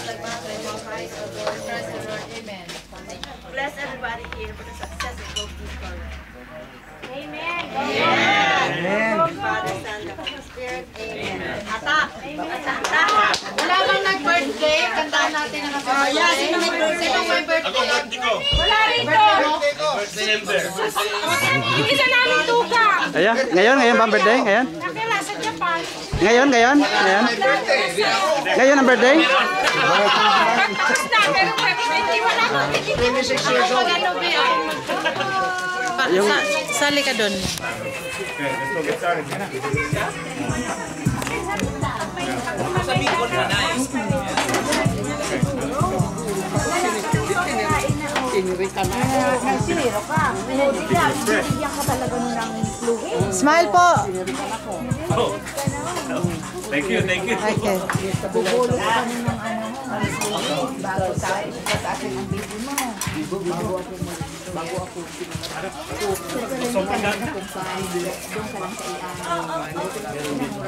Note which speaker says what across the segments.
Speaker 1: Amen.
Speaker 2: Bless everybody here for the success of both these programs.
Speaker 3: Amen.
Speaker 2: Father, Son, the Holy Spirit. Amen. Ata.
Speaker 1: Wala bang nag-birthday? Kantaan natin ang birthday. Sino may birthday?
Speaker 4: Ako, birthday ko.
Speaker 3: Wala rito.
Speaker 4: December.
Speaker 3: Hindi sa namin tuka.
Speaker 5: Ayan, ngayon ba ang birthday? Ngayon?
Speaker 3: Nakila sa Japan.
Speaker 5: Ngayon? Ngayon ang birthday?
Speaker 3: Tapos na, pero hindi wala ko.
Speaker 1: 26 years old. Sali ka doon. Smile po.
Speaker 4: Thank you.
Speaker 1: Okay.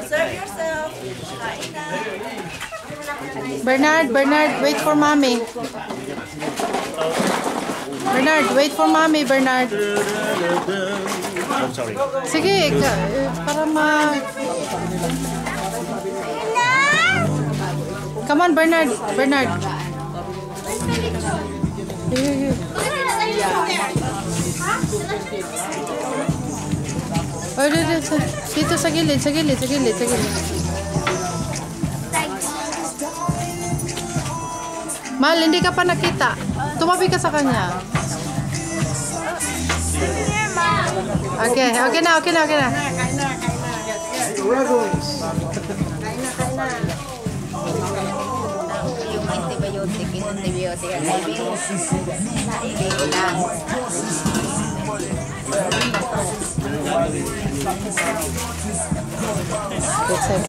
Speaker 2: Serve yourself. Kain na.
Speaker 1: Bernard, wait for mommy. Bernard, wait for mommy, Bernard.
Speaker 4: I'm sorry.
Speaker 1: Sige, para ma... Come on, Bernard. Here. Oh, dito sa gilid. Mahal, hindi ka pa nakita. Tumabi ka sa kanya. Okay na.
Speaker 2: Yung antibiotic.
Speaker 1: That's it.